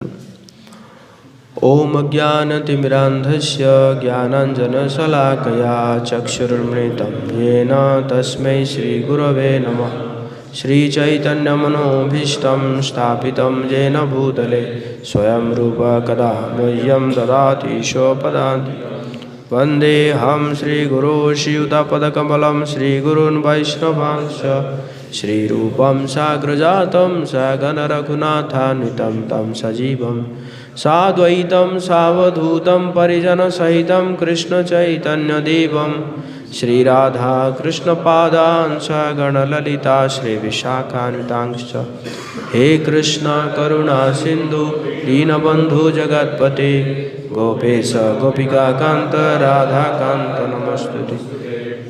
ॐ अज्ञानतिमिरान्धस्य ज्ञानाञ्जनशलाकया चक्षुरुन्मिलितं येन तस्मै श्रीगुरवे नमः। श्रीचैतन्यमनोभीष्टं स्थापितं येन भूतले स्वयं रूप कदा मह्यं ददाति स्वपदान्ति। वन्देऽहं श्रीगुरो श्रीयुतपदकमलं श्रीगुरून् वैष्णवांश्च श्रीरूपं साग्रजातं सगणरघुनाथान्वितं तं सजीवं साद्वैतं सावधूतं परिजनसहितं कृष्णचैतन्यदेवं श्रीराधाकृष्णपादान् सगणललिता श्रीविशाखान्वितांश्च। हे कृष्ण करुणा सिन्धु दीनबन्धु जगत्पते गोपेश गोपिकान्त राधाकान्त नमस्तुते।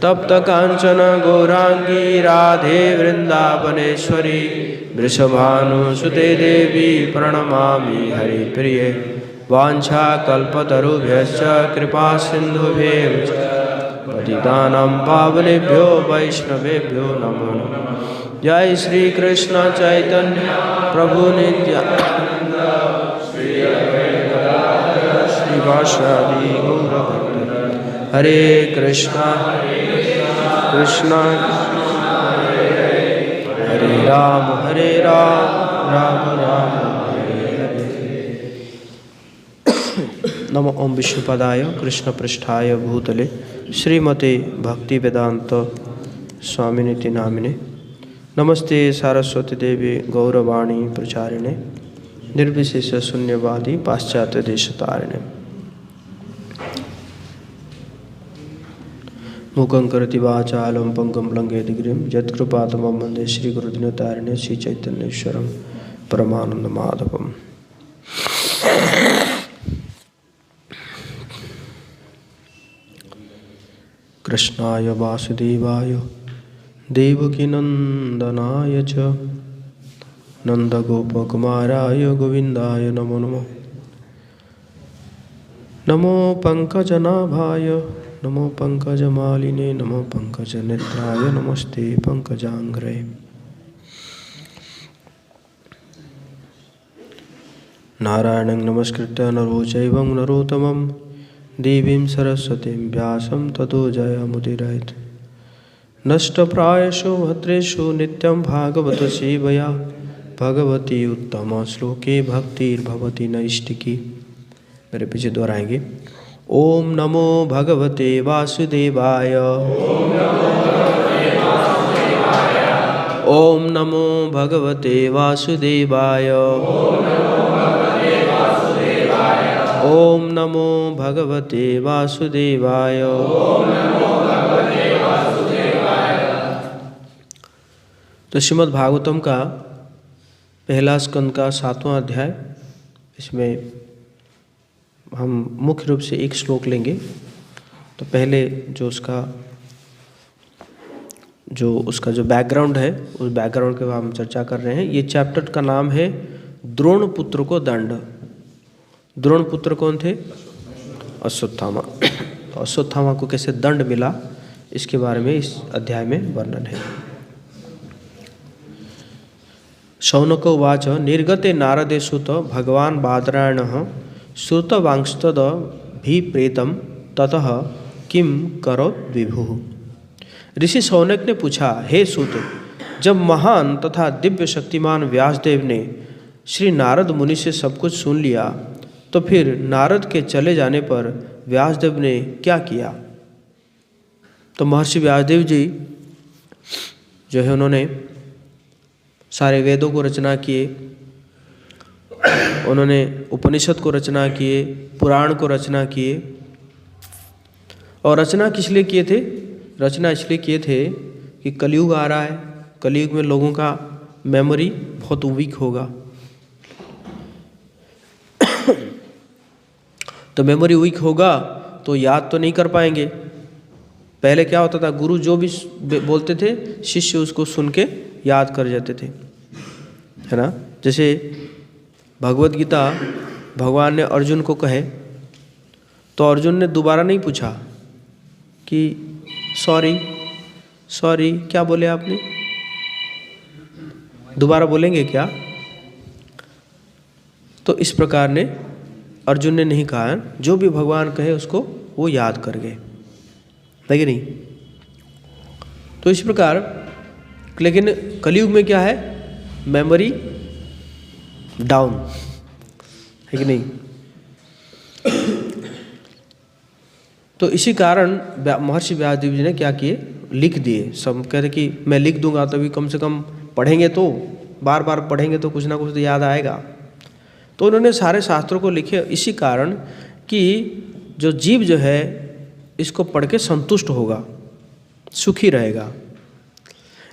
तप्त कांचन गौरांगी राधे वृंदावनेश्वरी वृषभानुसुते देवी प्रणमामि हरिप्रिये। वाञ्छाकल्पतरुभ्यश्च कृपा सिन्धुभ्यश्च पतितानां पावनेभ्यो वैष्णवेभ्यो नमो नमः। जय श्री कृष्ण चैतन्य प्रभु नित्यानंद श्रीवासादि गौरभक्त। हरे कृष्णा कृष्णा हरे राम राम राम हरे हरे। नमो ओम विष्णुपदाय कृष्ण पृष्ठाय भूतले श्रीमते भक्तिवेदांत स्वामिनिति नामिने। नमस्ते सारस्वती देवी गौरवाणी प्रचारिणे निर्विशेष शून्यवादी पाश्चात्य देशतारिणे। मूकं करोति वाचालं पंगुं लंघयति गिरिं यत्कृपातमं वन्दे श्रीगुरुदिनतारिणे श्रीचैतन्येश्वरं परमानन्दमाधवम्। कृष्णाय वासुदेवाय देवकीनन्दनाय च नन्दगोपकुमाराय गोविन्दाय नमो नमः। नमो पंकजनाभाय नमो पंकजमालिने नमो पंकजनेत्राय नमस्ते पंकजांग्रे। नारायणं नमस्कृत्य नरो चैवं नरोत्तमं देवीं सरस्वतीं व्यासं ततो जयमुदीरयेत्। नष्टप्रायेषु भद्रेषु नित्यं भागवत सेवया भगवती उत्तम श्लोके भक्तिर्भवति नैष्टिकी। मेरे पीछे दोहराएंगे। ओम नमो भगवते वासुदेवाय ओम नमो भगवते वासुदेवाय ओम नमो भगवते वासुदेवाय। तो श्रीमद् भागवतम का पहला स्कंद का 7वां अध्याय, इसमें हम मुख्य रूप से एक श्लोक लेंगे। तो पहले जो उसका जो बैकग्राउंड है उस बैकग्राउंड के बारे में हम चर्चा कर रहे हैं। ये चैप्टर का नाम है द्रोण पुत्र को दंड। द्रोण पुत्र कौन थे? अश्वत्थामा। तो अश्वत्थामा को कैसे दंड मिला इसके बारे में इस अध्याय में वर्णन है। शौनक उवाच निर्गते नारदे सुत भगवान् बादरायणः श्रुतवांस्तदभिप्रेतं ततः किं करोत् विभुः। ऋषि शौनक ने पूछा, हे सूत, जब महान तथा दिव्य शक्तिमान व्यासदेव ने श्री नारद मुनि से सब कुछ सुन लिया तो फिर नारद के चले जाने पर व्यासदेव ने क्या किया? तो महर्षि व्यासदेव जी जो है उन्होंने सारे वेदों को रचना किए, उन्होंने उपनिषद को रचना किए, पुराण को रचना किए। और रचना किस लिए किए थे? रचना इसलिए किए थे कि कलयुग आ रहा है, कलयुग में लोगों का मेमोरी बहुत वीक होगा। तो मेमोरी वीक होगा तो याद तो नहीं कर पाएंगे। पहले क्या होता था, गुरु जो भी बोलते थे शिष्य उसको सुन के याद कर जाते थे, है ना। जैसे भगवत गीता भगवान ने अर्जुन को कहे तो अर्जुन ने दोबारा नहीं पूछा कि सॉरी क्या बोले आपने, दोबारा बोलेंगे क्या? तो इस प्रकार ने अर्जुन ने नहीं कहा, जो भी भगवान कहे उसको वो याद कर गए, है कि नहीं। तो इस प्रकार, लेकिन कलयुग में क्या है, मेमोरी डाउन, है कि नहीं। तो इसी कारण महर्षि व्यासदेव जी ने क्या किए, लिख दिए। सब कह रहे कि मैं लिख दूंगा तभी कम से कम पढ़ेंगे, तो बार बार पढ़ेंगे तो कुछ ना कुछ तो याद आएगा। तो उन्होंने सारे शास्त्रों को लिखे इसी कारण कि जो जीव जो है इसको पढ़ के संतुष्ट होगा, सुखी रहेगा।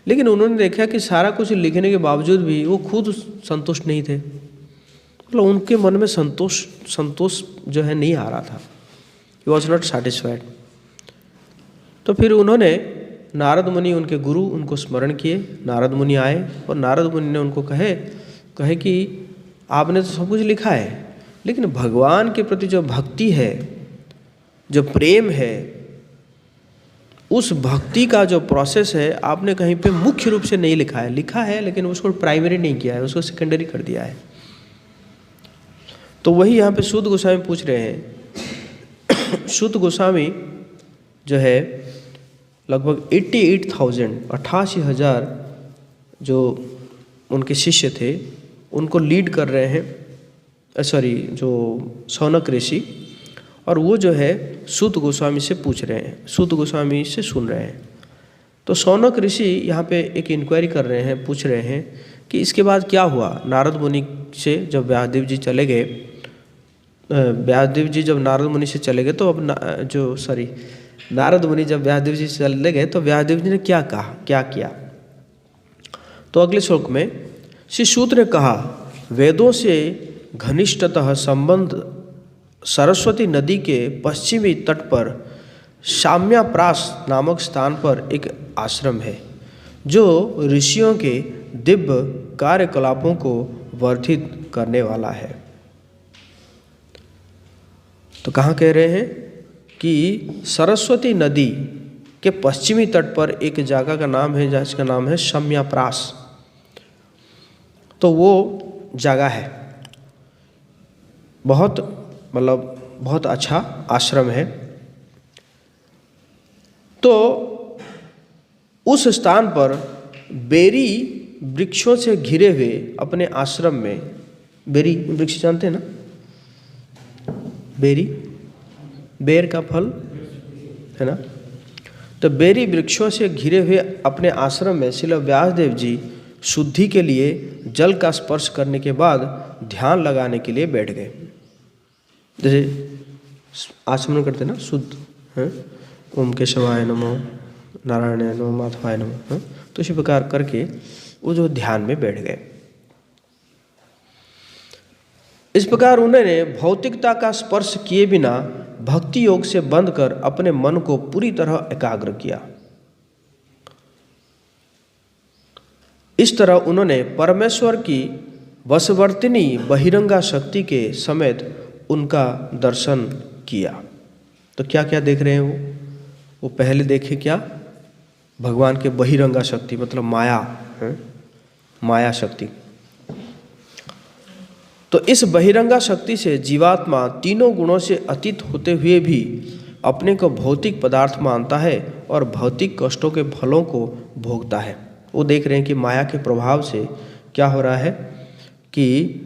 लेकिन उन्होंने देखा कि सारा कुछ लिखने के बावजूद भी वो खुद संतुष्ट नहीं थे, मतलब उनके मन में संतोष जो है नहीं आ रहा था, ही वॉज नॉट सेटिस्फाइड। तो फिर उन्होंने नारद मुनि, उनके गुरु, उनको स्मरण किए। नारद मुनि आए और नारद मुनि ने उनको कहे कि आपने तो सब कुछ लिखा है, लेकिन भगवान के प्रति जो भक्ति है, जो प्रेम है, उस भक्ति का जो प्रोसेस है आपने कहीं पे मुख्य रूप से नहीं लिखा है। लिखा है लेकिन उसको प्राइमरी नहीं किया है, उसको सेकेंडरी कर दिया है। तो वही यहाँ पे सूत गोस्वामी पूछ रहे हैं। सूत गोस्वामी जो है लगभग 88,000 जो उनके शिष्य थे उनको लीड कर रहे हैं, जो शौनक ऋषि, और वो जो है सूत गोस्वामी से पूछ रहे हैं, सूत गोस्वामी से सुन रहे हैं। तो शौनक ऋषि यहाँ पे एक इंक्वायरी कर रहे हैं, पूछ रहे हैं कि इसके बाद क्या हुआ। नारद मुनि से जब व्यासदेव जी चले गए, व्यासदेव जी जब नारद मुनि से चले गए तो अब नारद मुनि जब व्यासदेव जी से चले गए तो व्यासदेव जी ने क्या कहा, क्या किया। तो अगले श्लोक में श्री सूत ने कहा, वेदों से घनिष्ठतः संबंध सरस्वती नदी के पश्चिमी तट पर शाम्याप्रास नामक स्थान पर एक आश्रम है जो ऋषियों के दिव्य कार्यकलापों को वर्धित करने वाला है। तो कहाँ कह रहे हैं कि सरस्वती नदी के पश्चिमी तट पर एक जगह का नाम है जिसका नाम है शाम्याप्रास। तो वो जगह है, बहुत अच्छा आश्रम है। तो उस स्थान पर बेरी वृक्षों से घिरे हुए अपने आश्रम में, बेरी वृक्ष जानते हैं ना, बेर का फल है ना। तो बेरी वृक्षों से घिरे हुए अपने आश्रम में श्रील व्यासदेव जी शुद्धि के लिए जल का स्पर्श करने के बाद ध्यान लगाने के लिए बैठ गए। जैसे आचमन करते ना शुद्ध है, ओम केशवाय नमो, नारायणाय नमो, माधवाय नमो, तो इसी प्रकार करके वो जो ध्यान में बैठ गए। इस प्रकार उन्होंने भौतिकता का स्पर्श किए बिना भक्ति योग से बंद कर अपने मन को पूरी तरह एकाग्र किया। इस तरह उन्होंने परमेश्वर की वशवर्तिनी बहिरंगा शक्ति के समेत उनका दर्शन किया। तो क्या क्या देख रहे हैं वो पहले देखे क्या, भगवान के बहिरंगा शक्ति मतलब माया है, माया शक्ति। तो इस बहिरंगा शक्ति से जीवात्मा तीनों गुणों से अतीत होते हुए भी अपने को भौतिक पदार्थ मानता है और भौतिक कष्टों के फलों को भोगता है। वो देख रहे हैं कि माया के प्रभाव से क्या हो रहा है कि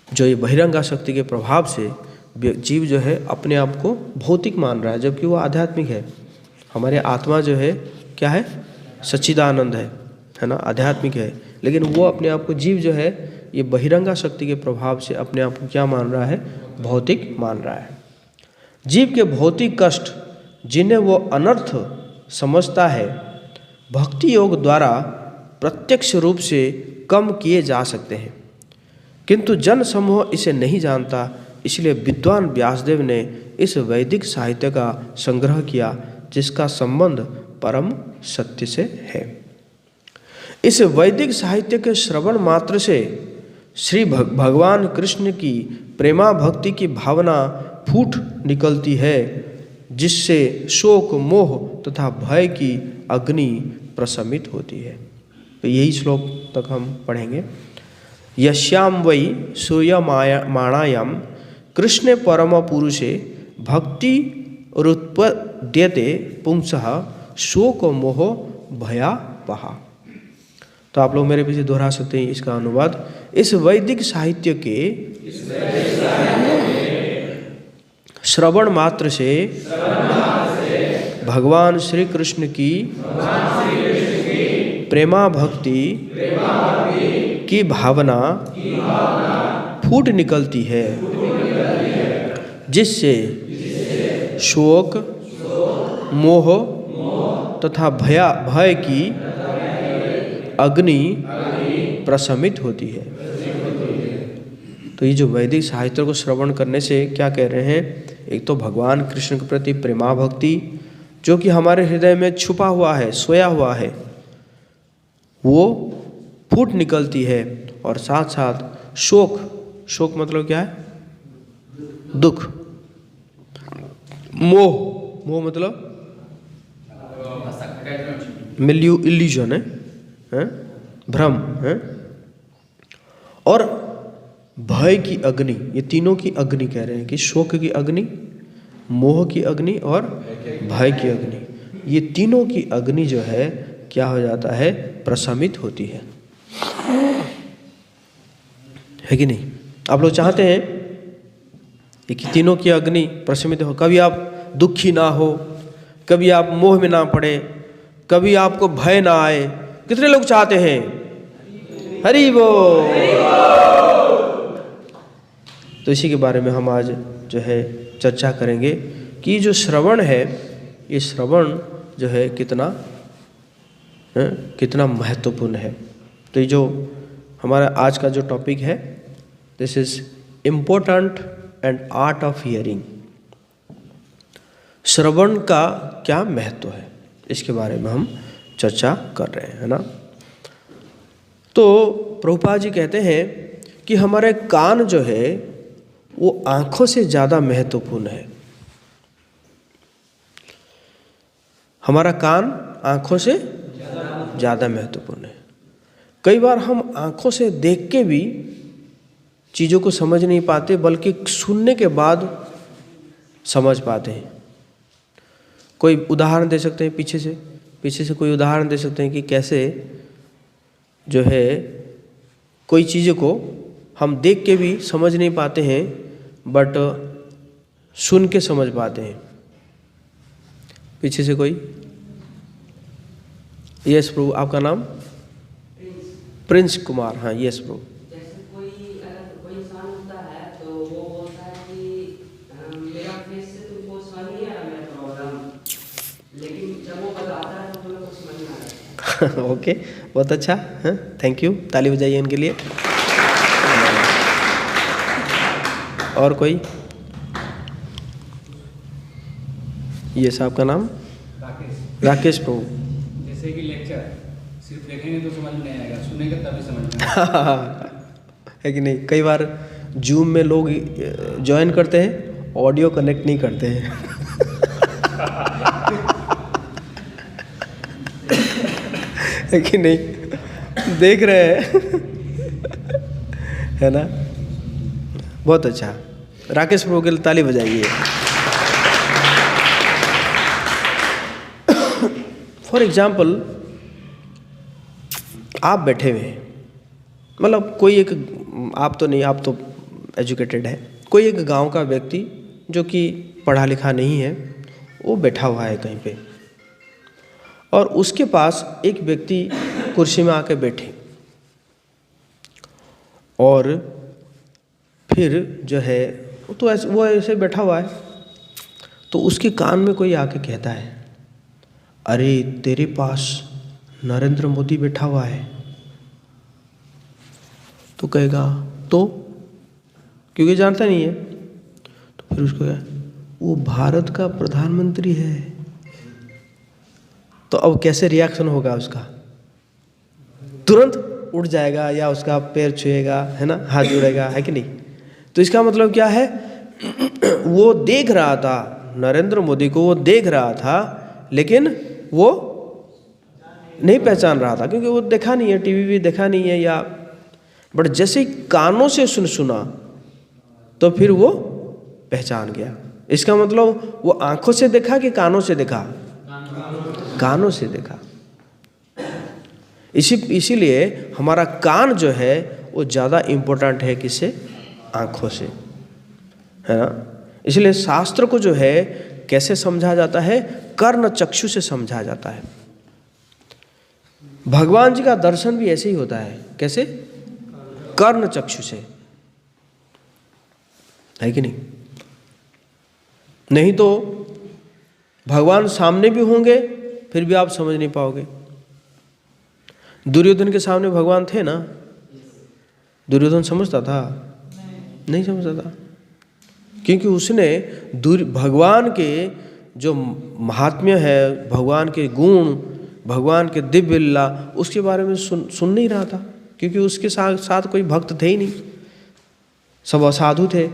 जो ये बहिरंगा शक्ति के प्रभाव से जीव जो है अपने आप को भौतिक मान रहा है, जबकि वो आध्यात्मिक है। हमारे आत्मा जो है क्या है, सच्चिदानंद है ना, आध्यात्मिक है। लेकिन वो अपने आप को, जीव जो है ये बहिरंगा शक्ति के प्रभाव से अपने आप को क्या मान रहा है, भौतिक मान रहा है। जीव के भौतिक कष्ट जिन्हें वो अनर्थ समझता है, भक्ति योग द्वारा प्रत्यक्ष रूप से कम किए जा सकते हैं, किंतु जन समूह इसे नहीं जानता। इसलिए विद्वान व्यासदेव ने इस वैदिक साहित्य का संग्रह किया जिसका संबंध परम सत्य से है। इस वैदिक साहित्य के श्रवण मात्र से श्री भगवान कृष्ण की प्रेमा भक्ति की भावना फूट निकलती है, जिससे शोक मोह तथा भय की अग्नि प्रशमित होती है। तो यही श्लोक तक हम पढ़ेंगे। यस्याम वै सूयमाणायां कृष्णे परम पुरुषे भक्ति रुत्पद्यते पुंसः शोक मोह भयापहा। तो आप लोग मेरे पीछे दोहरा सकते हैं इसका अनुवाद। इस वैदिक साहित्य के श्रवण मात्र से भगवान श्री कृष्ण की प्रेमा भक्ति की भावना फूट निकलती है, जिससे शोक, मोह तथा भय की अग्नि प्रशमित होती है। तो ये जो वैदिक साहित्य को श्रवण करने से क्या कह रहे हैं, एक तो भगवान कृष्ण के प्रति प्रेमा भक्ति जो कि हमारे हृदय में छुपा हुआ है, सोया हुआ है, वो फूट निकलती है। और साथ साथ शोक, शोक मतलब क्या है, दुख। मोह, मोह मतलब इल्यूजन है, भ्रम है। और भय की अग्नि, ये तीनों की अग्नि कह रहे हैं कि शोक की अग्नि, मोह की अग्नि और भय की अग्नि, ये तीनों की अग्नि जो है क्या हो जाता है, प्रशमित होती है कि नहीं। आप लोग चाहते हैं कि तीनों की अग्नि प्रशमित हो, कभी आप दुखी ना हो, कभी आप मोह में ना पड़े, कभी आपको भय ना आए। कितने लोग चाहते हैं? हरि बोल। तो इसी के बारे में हम आज जो है चर्चा करेंगे कि जो श्रवण है, ये श्रवण जो है कितना महत्वपूर्ण है। तो ये जो हमारा आज का जो टॉपिक है, this is important and art of hearing. श्रवण का क्या महत्व है, इसके बारे में हम चर्चा कर रहे हैं, है ना। तो प्रभुपाद जी कहते हैं कि हमारे कान जो है वो आँखों से ज़्यादा महत्वपूर्ण है। हमारा कान आँखों से ज़्यादा महत्वपूर्ण है। कई बार हम आँखों से देख के भी चीज़ों को समझ नहीं पाते, बल्कि सुनने के बाद समझ पाते हैं। कोई उदाहरण दे सकते हैं पीछे से कोई उदाहरण दे सकते हैं कि कैसे जो है कोई चीज़ों को हम देख के भी समझ नहीं पाते हैं, बट सुन के समझ पाते हैं। पीछे से कोई? यस प्रभु, आपका नाम? प्रिंस कुमार। हाँ, यस प्रभु। जैसे कोई इंसान होता है तो वो बोलता है कि मेरा फेस से तुमको समझ नहीं आ रहा मेरा प्रॉब्लम, लेकिन जब वो बताता है तो तुम लोग को समझ में आ रहा है। ओके, बहुत अच्छा, हाँ, थैंक यू, ताली बजाइए उनके लिए। और कोई? यस, आपका नाम? राकेश प्रभु। जैसे कि लेक्चर सिर्फ देखेंगे तो समझ में नहीं आएगा, सुनेंगे तभी समझ में आएगा। है कि नहीं। कई बार जूम में लोग ज्वाइन करते हैं, ऑडियो कनेक्ट नहीं करते हैं। है कि नहीं, देख रहे हैं, है ना। बहुत अच्छा, राकेश प्रभु के लिए ताली बजाइए। फॉर एग्जाम्पल, आप बैठे हुए हैं, मतलब कोई एक, आप तो नहीं, आप तो एजुकेटेड है, कोई एक गांव का व्यक्ति जो कि पढ़ा लिखा नहीं है, वो बैठा हुआ है कहीं पे, और उसके पास एक व्यक्ति कुर्सी में आके बैठे, और फिर जो है वो ऐसे बैठा हुआ है, तो उसके कान में कोई आके कहता है, अरे तेरे पास नरेंद्र मोदी बैठा हुआ है। तो कहेगा तो, क्योंकि जानता नहीं है। तो फिर उसको क्या, वो भारत का प्रधानमंत्री है। तो अब कैसे रिएक्शन होगा उसका? तुरंत उठ जाएगा या उसका पैर छुएगा, है ना, हाथ जोड़ेगा, है कि नहीं। तो इसका मतलब क्या है, वो देख रहा था नरेंद्र मोदी को, वो देख रहा था, लेकिन वो नहीं पहचान रहा था, क्योंकि वो देखा नहीं है, टीवी भी देखा नहीं है, या बट जैसे ही कानों से सुना तो फिर वो पहचान गया। इसका मतलब वो आंखों से देखा कि कानों से देखा? कानों से देखा। इसीलिए हमारा कान जो है वो ज़्यादा इम्पोर्टेंट है किससे? आँखों से, है ना। इसलिए शास्त्र को जो है कैसे समझा जाता है? कर्ण चक्षु से समझा जाता है। भगवान जी का दर्शन भी ऐसे ही होता है। कैसे? कर्ण चक्षु से, है कि नहीं? नहीं तो भगवान सामने भी होंगे फिर भी आप समझ नहीं पाओगे। दुर्योधन के सामने भगवान थे ना, दुर्योधन समझता था? नहीं समझता था, क्योंकि उसने भगवान के जो महात्म्य है, भगवान के गुण, भगवान के दिव्य लीला, उसके बारे में सुन नहीं रहा था, क्योंकि उसके साथ कोई भक्त थे ही नहीं, सब असाधु थे,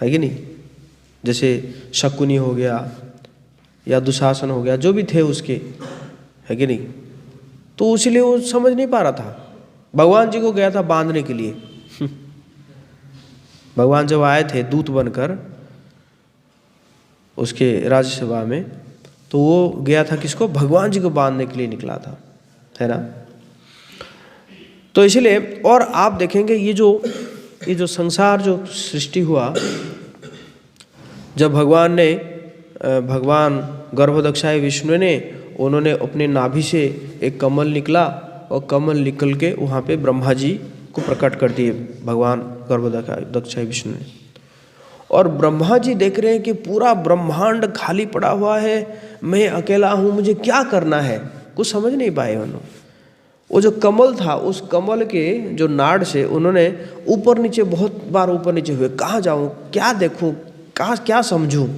है कि नहीं। जैसे शकुनी हो गया या दुशासन हो गया, जो भी थे उसके, है कि नहीं। तो इसलिए वो समझ नहीं पा रहा था। भगवान जी को गया था बांधने के लिए। भगवान जब आए थे दूत बनकर उसके राज्यसभा में, तो वो गया था किसको? भगवान जी को बांधने के लिए निकला था, है ना। तो इसलिए, और आप देखेंगे ये जो संसार जो सृष्टि हुआ, जब भगवान गर्भदक्षाय विष्णु ने, उन्होंने अपने नाभि से एक कमल निकला और कमल निकल के वहाँ पे ब्रह्मा जी को प्रकट कर दिए भगवान गर्भदक्षाय विष्णु ने। और ब्रह्मा जी देख रहे हैं कि पूरा ब्रह्मांड खाली पड़ा हुआ है, मैं अकेला हूँ, मुझे क्या करना है, कुछ समझ नहीं पाए उन्होंने। वो जो कमल था, उस कमल के जो नाड़ से उन्होंने ऊपर नीचे बहुत बार ऊपर नीचे हुए, कहाँ जाऊँ, क्या देखूँ, कहाँ क्या समझूँ,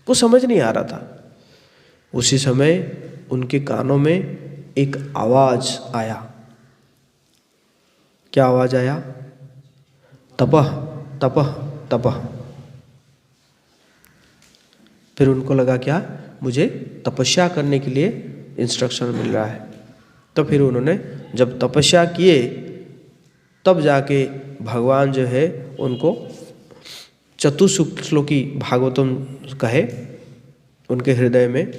कुछ समझ नहीं आ रहा था। उसी समय उनके कानों में एक आवाज आया। क्या आवाज आया? तपह तपह तपह। फिर उनको लगा क्या, मुझे तपस्या करने के लिए इंस्ट्रक्शन मिल रहा है। तो फिर उन्होंने जब तपस्या किए, तब जाके भगवान जो है उनको चतुश्लोकी भागवतम कहे उनके हृदय में।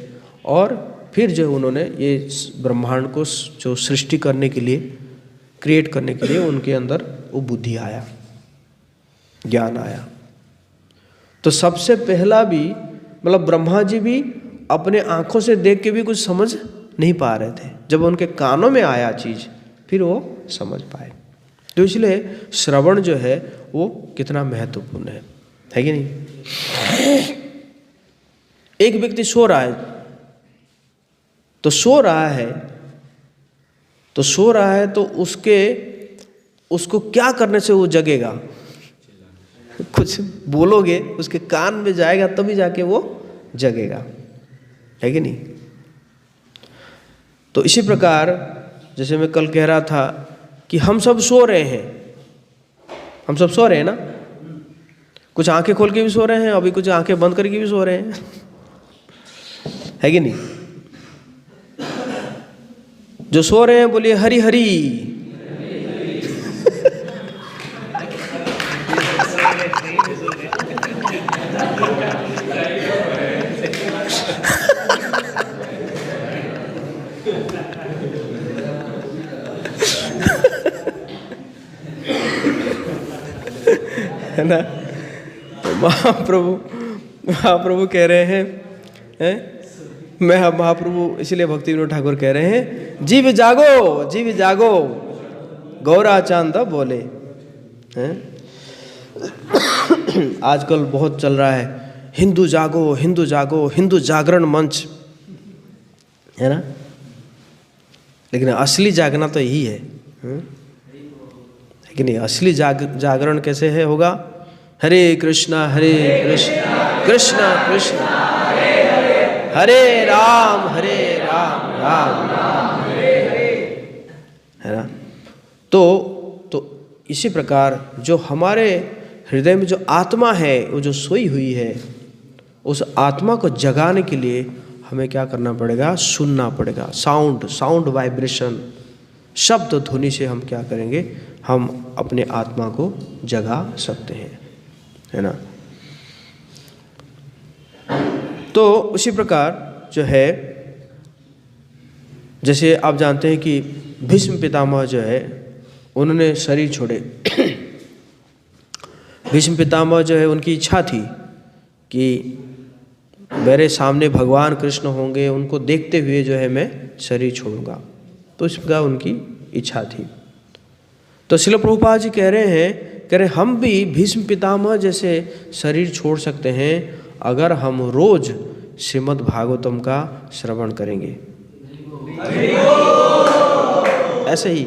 और फिर जो उन्होंने ये ब्रह्मांड को जो सृष्टि करने के लिए, क्रिएट करने के लिए उनके अंदर वो बुद्धि आया, ज्ञान आया। तो सबसे पहला भी, मतलब ब्रह्मा जी भी अपने आंखों से देख के भी कुछ समझ नहीं पा रहे थे, जब उनके कानों में आया चीज़ फिर वो समझ पाए। तो इसलिए श्रवण जो है वो कितना महत्वपूर्ण है कि नहीं। एक व्यक्ति सो रहा है, तो सो रहा है तो उसको क्या करने से वो जगेगा? कुछ बोलोगे, उसके कान में जाएगा तभी जाके वो जगेगा, है कि नहीं। तो इसी प्रकार जैसे मैं कल कह रहा था कि हम सब सो रहे हैं, हम सब सो रहे हैं ना, कुछ आंखें खोल के भी सो रहे हैं, अभी कुछ आंखें बंद करके भी सो रहे हैं, है कि नहीं। जो सो रहे हैं बोलिए हरि हरि। है ना। तो महाप्रभु कह रहे हैं, महाप्रभु इसलिए भक्ति विनोद ठाकुर कह रहे हैं, जीव जागो गौरा चांद बोले। हैं आजकल बहुत चल रहा है, हिंदू जागो हिंदू जागरण मंच, है ना। लेकिन असली जागना तो यही है कि नहीं। असली जागरण कैसे है होगा? हरे कृष्णा कृष्णा कृष्णा हरे राम राम राम हरे, है ना। तो इसी प्रकार जो हमारे हृदय में जो आत्मा है, वो जो सोई हुई है, उस आत्मा को जगाने के लिए हमें क्या करना पड़ेगा? सुनना पड़ेगा। साउंड वाइब्रेशन, शब्द ध्वनि से हम क्या करेंगे, हम अपने आत्मा को जगा सकते हैं, है ना। तो उसी प्रकार जो है, जैसे आप जानते हैं कि भीष्म पितामह जो है उन्होंने शरीर छोड़े। भीष्म पितामह जो है उनकी इच्छा थी कि मेरे सामने भगवान कृष्ण होंगे, उनको देखते हुए जो है मैं शरीर छोड़ूंगा, तो इस प्रकार उनकी इच्छा थी। तो श्रील प्रभुपाद जी कह रहे हम भी भीष्म पितामह जैसे शरीर छोड़ सकते हैं अगर हम रोज श्रीमद् भागवतम का श्रवण करेंगे। ऐसे ही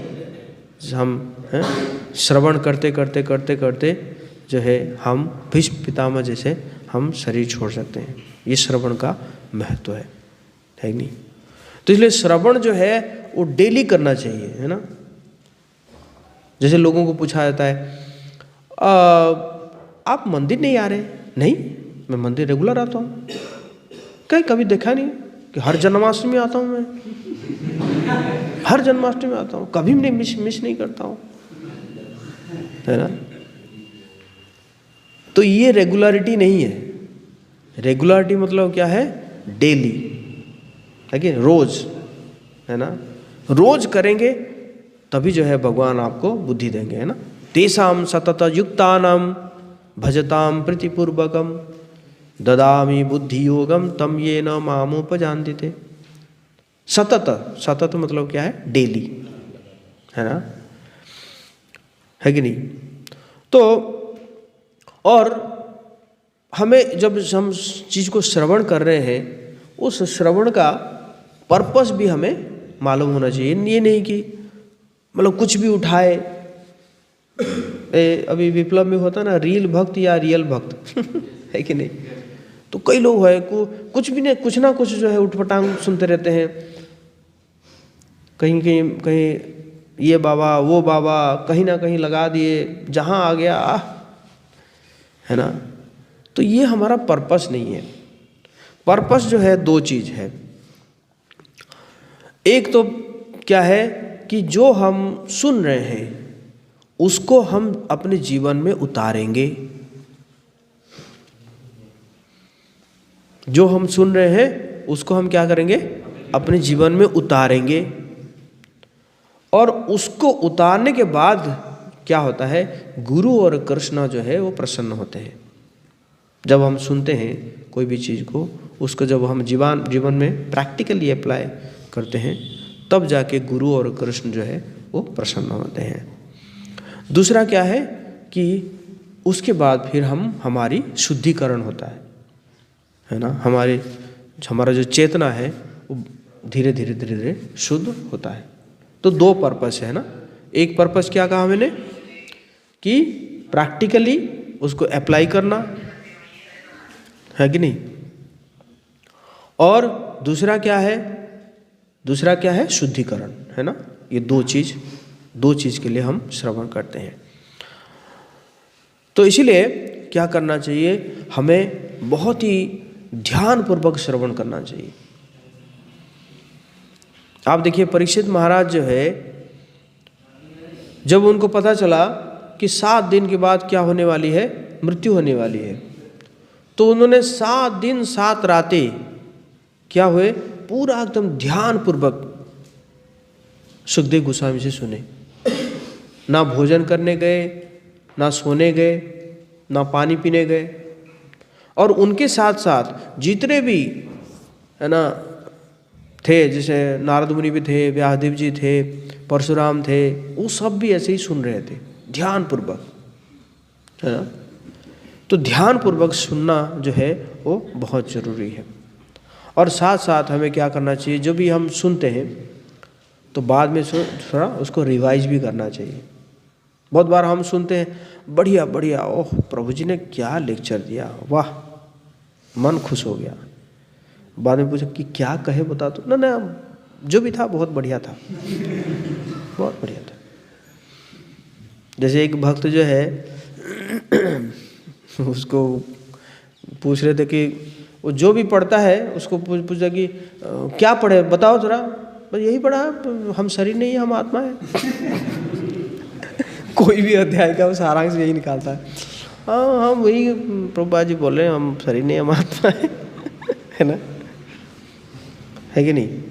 हम श्रवण करते करते करते करते जो है हम भीष्म पितामह जैसे हम शरीर छोड़ सकते हैं। ये श्रवण का महत्व है कि नहीं। तो इसलिए श्रवण जो है वो डेली करना चाहिए, है ना। जैसे लोगों को पूछा जाता है आप मंदिर नहीं आ रहे? नहीं, मैं मंदिर रेगुलर आता हूँ। कभी देखा नहीं कि हर जन्माष्टमी आता हूँ, मैं हर जन्माष्टमी आता हूँ, कभी नहीं मिस नहीं करता हूँ, है ना। तो ये रेगुलरिटी नहीं है। रेगुलरिटी मतलब क्या है? डेली, है कि रोज, है ना। रोज करेंगे तभी जो है भगवान आपको बुद्धि देंगे, है ना। तेषां सतत युक्तानां भजतां प्रीतिपूर्वकम ददामि बुद्धि योगम तम येन मामुपजान्ति। सतत मतलब क्या है? डेली, है ना, है कि नहीं। तो और हमें जब हम चीज़ को श्रवण कर रहे हैं, उस श्रवण का पर्पस भी हमें मालूम होना चाहिए। ये नहीं कि मतलब कुछ भी उठाए। अभी विप्लव में होता ना, रील भक्त या रियल भक्त है कि नहीं। तो कई लोग है कुछ भी नहीं, कुछ ना कुछ जो है उठपटांग सुनते रहते हैं। कहीं ये बाबा वो बाबा कहीं ना कहीं लगा दिए, जहाँ आ गया है ना। तो ये हमारा पर्पस नहीं है। पर्पस जो है दो चीज है। एक तो क्या है कि जो हम सुन रहे हैं उसको हम अपने जीवन में उतारेंगे। जो हम सुन रहे हैं उसको हम क्या करेंगे? अपने जीवन में उतारेंगे। और उसको उतारने के बाद क्या होता है? गुरु और कृष्ण जो है वो प्रसन्न होते हैं। जब हम सुनते हैं कोई भी चीज़ को, उसको जब हम जीवन में प्रैक्टिकली अप्लाई करते हैं, तब जाके गुरु और कृष्ण जो है वो प्रसन्न होते हैं। दूसरा क्या है कि उसके बाद फिर हमारी शुद्धिकरण होता है ना। हमारा जो चेतना है वो धीरे धीरे शुद्ध होता है। तो दो पर्पस है ना। एक पर्पस क्या कहा मैंने कि प्रैक्टिकली उसको अप्लाई करना, है कि नहीं। और दूसरा क्या है? शुद्धिकरण, है ना। ये दो चीज के लिए हम श्रवण करते हैं। तो इसीलिए क्या करना चाहिए? हमें बहुत ही ध्यानपूर्वक श्रवण करना चाहिए। आप देखिए परीक्षित महाराज जो है, जब उनको पता चला कि 7 दिन के बाद क्या होने वाली है? मृत्यु होने वाली है, तो उन्होंने 7 दिन 7 रातें क्या हुए? पूरा एकदम ध्यानपूर्वक सुखदेव गोस्वामी से सुने। ना भोजन करने गए, ना सोने गए, ना पानी पीने गए। और उनके साथ साथ जितने भी है ना थे, जैसे नारद मुनि भी थे, व्यासदेव जी थे, परशुराम थे, वो सब भी ऐसे ही सुन रहे थे ध्यानपूर्वक, है ना। तो ध्यानपूर्वक सुनना जो है वो बहुत ज़रूरी है। और साथ साथ हमें क्या करना चाहिए? जो भी हम सुनते हैं तो बाद में थोड़ा उसको रिवाइज भी करना चाहिए। बहुत बार हम सुनते हैं बढ़िया बढ़िया, ओह प्रभु जी ने क्या लेक्चर दिया, वाह, मन खुश हो गया। बाद में पूछा कि क्या कहे बता तो ना, जो भी था बहुत बढ़िया था, बहुत बढ़िया था। जैसे एक भक्त जो है उसको पूछ रहे थे कि वो जो भी पढ़ता है उसको पूछा कि क्या पढ़े बताओ जरा, बस यही पढ़ा, हम शरीर नहीं है, हम आत्मा है। कोई भी अध्याय का सारांश यही निकालता है। हाँ हम वही प्रभुपाद जी बोल रहे हैं, हम शरीर नहीं, हम आत्मा है ना, है कि नहीं।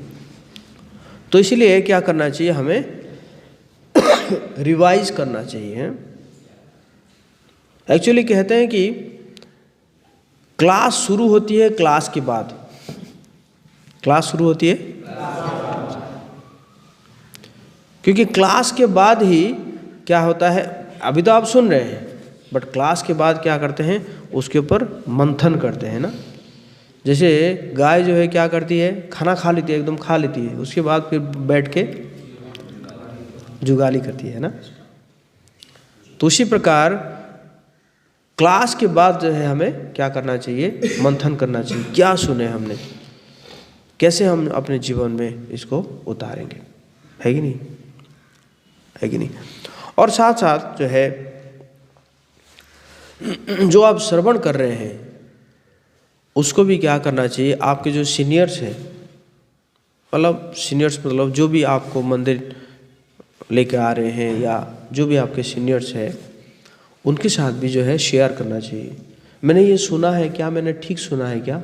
तो इसलिए क्या करना चाहिए, हमें रिवाइज करना चाहिए। एक्चुअली कहते हैं कि क्लास शुरू होती है क्लास के बाद। क्लास शुरू होती है क्योंकि क्लास के बाद ही क्या होता है, अभी तो आप सुन रहे हैं, बट क्लास के बाद क्या करते हैं, उसके ऊपर मंथन करते हैं ना। जैसे गाय जो है क्या करती है, खाना खा लेती है, एकदम खा लेती है, उसके बाद फिर बैठ के जुगाली करती है ना। तो उसी प्रकार क्लास के बाद जो है हमें क्या करना चाहिए, मंथन करना चाहिए, क्या सुने हमने, कैसे हम अपने जीवन में इसको उतारेंगे, है कि नहीं, है कि नहीं। और साथ साथ जो है जो आप श्रवण कर रहे हैं उसको भी क्या करना चाहिए, आपके जो सीनियर्स हैं, मतलब सीनियर्स मतलब जो भी आपको मंदिर लेके आ रहे हैं या जो भी आपके सीनियर्स हैं, उनके साथ भी जो है शेयर करना चाहिए। मैंने ये सुना है क्या, मैंने ठीक सुना है क्या,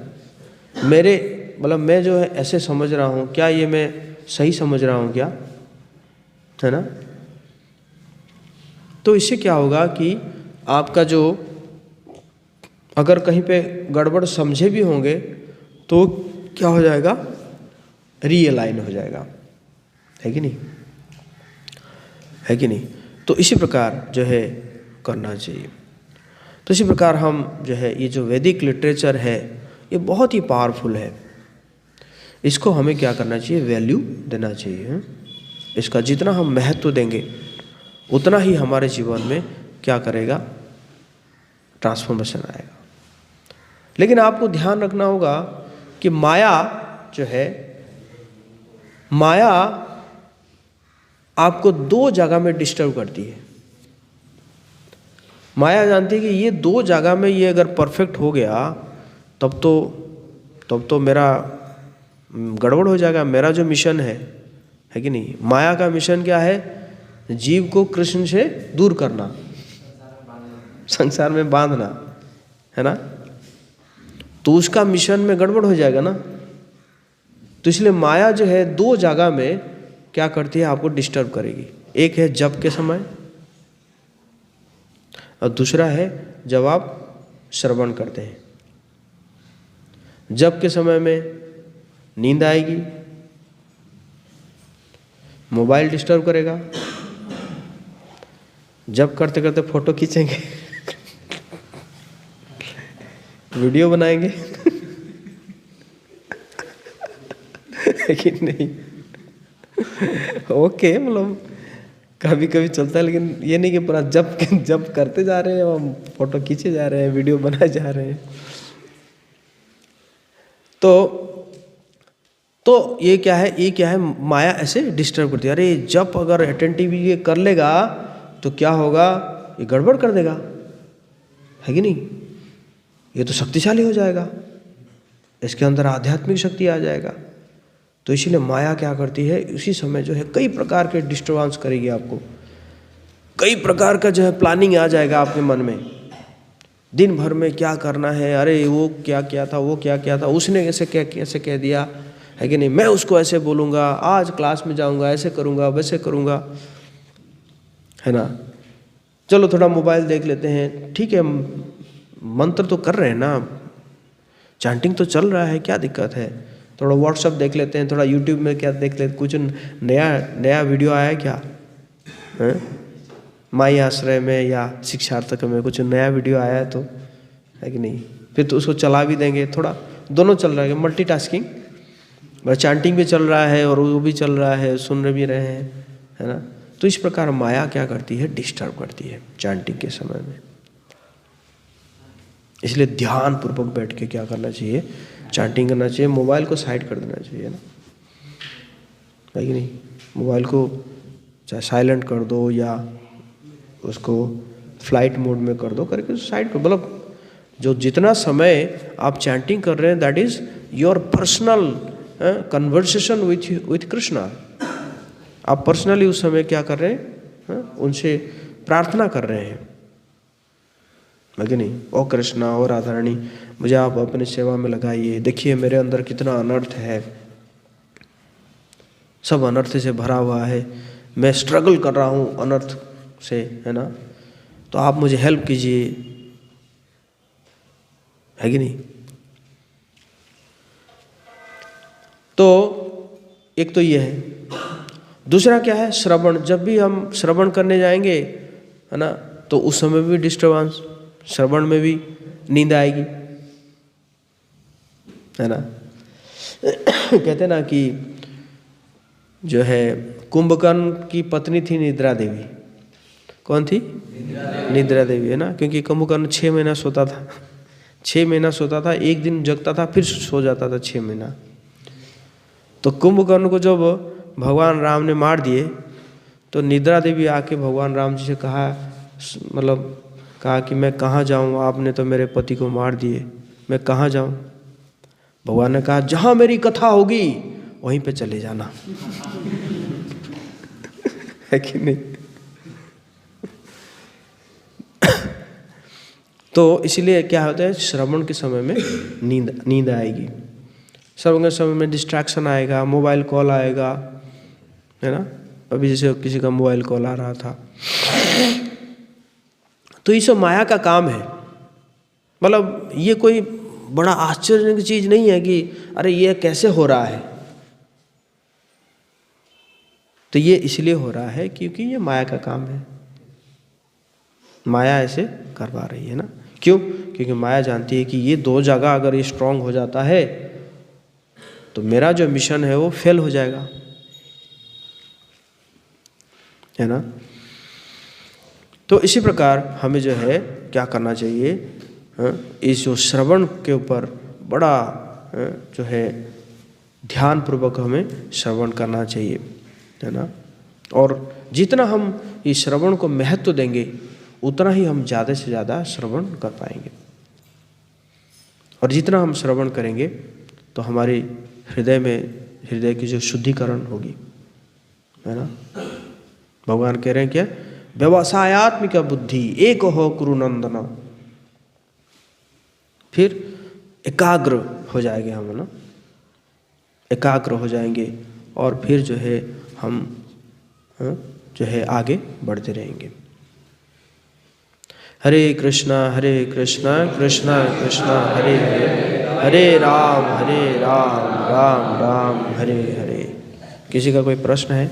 मेरे मतलब मैं जो है ऐसे समझ रहा हूँ क्या, ये मैं सही समझ रहा हूँ क्या, है ना। तो इससे क्या होगा कि आपका जो अगर कहीं पे गड़बड़ समझे भी होंगे तो क्या हो जाएगा, रीअलाइन हो जाएगा, है कि नहीं, है कि नहीं। तो इसी प्रकार जो है करना चाहिए। तो इसी प्रकार हम जो है ये जो वैदिक लिटरेचर है ये बहुत ही पावरफुल है, इसको हमें क्या करना चाहिए, वैल्यू देना चाहिए। इसका जितना हम महत्व देंगे उतना ही हमारे जीवन में क्या करेगा, ट्रांसफॉर्मेशन आएगा। लेकिन आपको ध्यान रखना होगा कि माया जो है, माया आपको दो जगह में डिस्टर्ब करती है। माया जानती है कि ये दो जगह में ये अगर परफेक्ट हो गया तब तो मेरा गड़बड़ हो जाएगा, मेरा जो मिशन है कि नहीं। माया का मिशन क्या है, जीव को कृष्ण से दूर करना, संसार में बांधना, है ना। तो उसका मिशन में गड़बड़ हो जाएगा ना। तो इसलिए माया जो है दो जगह में क्या करती है, आपको डिस्टर्ब करेगी। एक है जप के समय और दूसरा है जब आप श्रवण करते हैं। जप के समय में नींद आएगी, मोबाइल डिस्टर्ब करेगा, जप करते करते फोटो खींचेंगे, वीडियो बनाएंगे, लेकिन नहीं, ओके, मतलब कभी कभी चलता है, लेकिन ये नहीं कि पूरा जब करते जा रहे हैं, हम फोटो खींचे जा रहे हैं, वीडियो बनाए जा रहे हैं। तो ये क्या है, ये क्या है, माया ऐसे डिस्टर्ब करती है। अरे जब अगर अटेंटिव ये कर लेगा तो क्या होगा, ये गड़बड़ कर देगा, है कि नहीं। ये तो शक्तिशाली हो जाएगा, इसके अंदर आध्यात्मिक शक्ति आ जाएगा। तो इसीलिए माया क्या करती है, उसी समय जो है कई प्रकार के डिस्टर्बेंस करेगी आपको, कई प्रकार का जो है प्लानिंग आ जाएगा आपके मन में, दिन भर में क्या करना है, अरे वो क्या किया था, वो क्या किया था, उसने कैसे कह दिया, है कि नहीं, मैं उसको ऐसे बोलूँगा, आज क्लास में जाऊँगा, ऐसे करूँगा, वैसे करूँगा, है ना। चलो थोड़ा मोबाइल देख लेते हैं, ठीक है, मंत्र तो कर रहे हैं ना, चैंटिंग तो चल रहा है, क्या दिक्कत है। थोड़ा व्हाट्सअप देख लेते हैं, थोड़ा यूट्यूब में क्या देख लेते हैं, कुछ नया वीडियो आया है क्या, है माई आश्रय में या शिक्षार्थक में कुछ नया वीडियो आया है तो, है कि नहीं। फिर तो उसको चला भी देंगे, थोड़ा दोनों चल रहा है, मल्टीटास्किंग, चैंटिंग भी चल रहा है और वो भी चल रहा है, सुन भी रहे हैं, है ना। तो इस प्रकार माया क्या करती है, डिस्टर्ब करती है चैंटिंग के समय में। इसलिए ध्यान पूर्वक बैठ के क्या करना चाहिए, चैंटिंग करना चाहिए, मोबाइल को साइड कर देना चाहिए ना, है कि नहीं। मोबाइल को चाहे साइलेंट कर दो या उसको फ्लाइट मोड में कर दो, करके साइड कर, मतलब जो जितना समय आप चैंटिंग कर रहे हैं that is your personal conversation with Krishna. आप पर्सनली उस समय क्या कर रहे हैं? उनसे प्रार्थना कर रहे हैं, है कि नहीं? ओ कृष्णा, ओ राधारानी, मुझे आप अपनी सेवा में लगाइए, देखिए मेरे अंदर कितना अनर्थ है, सब अनर्थ से भरा हुआ है, मैं स्ट्रगल कर रहा हूँ अनर्थ से, है ना? तो आप मुझे हेल्प कीजिए, है कि नहीं? तो एक तो ये है। दूसरा क्या है? श्रवण। जब भी हम श्रवण करने जाएंगे, है ना, तो उस समय भी डिस्टर्बेंस, श्रवण में भी नींद आएगी, है ना? कहते ना कि जो है कुंभकर्ण की पत्नी थी निद्रा देवी। कौन थी? निद्रा देवी, है ना? क्योंकि कुंभकर्ण 6 महीना सोता था, 6 महीना सोता था, एक दिन जगता था फिर सो जाता था 6 महीना। तो कुंभकर्ण को जब भगवान राम ने मार दिए तो निद्रा देवी आके भगवान राम जी से कहा, मतलब कहा कि मैं कहाँ जाऊँ, आपने तो मेरे पति को मार दिए, मैं कहाँ जाऊँ? भगवान ने कहा, जहाँ मेरी कथा होगी वहीं पे चले जाना। है कि नहीं? तो इसलिए क्या होता है, श्रवण के समय में नींद आएगी, श्रवण के समय में डिस्ट्रैक्शन आएगा, मोबाइल कॉल आएगा, है ना? अभी जैसे किसी का मोबाइल कॉल आ रहा था, तो ये सब माया का काम है। मतलब ये कोई बड़ा आश्चर्य की चीज नहीं है कि अरे ये कैसे हो रहा है। तो ये इसलिए हो रहा है क्योंकि ये माया का काम है, माया ऐसे करवा रही है ना। क्यों? क्योंकि माया जानती है कि ये 2 जगह अगर ये स्ट्रांग हो जाता है तो मेरा जो मिशन है वो फेल हो जाएगा, है ना? तो इसी प्रकार हमें जो है क्या करना चाहिए, इस जो श्रवण के ऊपर बड़ा जो है ध्यान पूर्वक हमें श्रवण करना चाहिए, है ना? और जितना हम इस श्रवण को महत्व देंगे उतना ही हम ज़्यादा से ज़्यादा श्रवण कर पाएंगे। और जितना हम श्रवण करेंगे तो हमारे हृदय की जो शुद्धिकरण होगी, है ना? भगवान कह रहे हैं क्या? व्यवसायात्मिका बुद्धि एक हो कुरु नंदन। फिर एकाग्र हो जाएंगे हम, है ना? एकाग्र हो जाएंगे और फिर जो है हम जो है आगे बढ़ते रहेंगे। हरे कृष्णा कृष्णा कृष्णा हरे हरे, हरे राम राम राम हरे हरे। किसी का कोई प्रश्न है?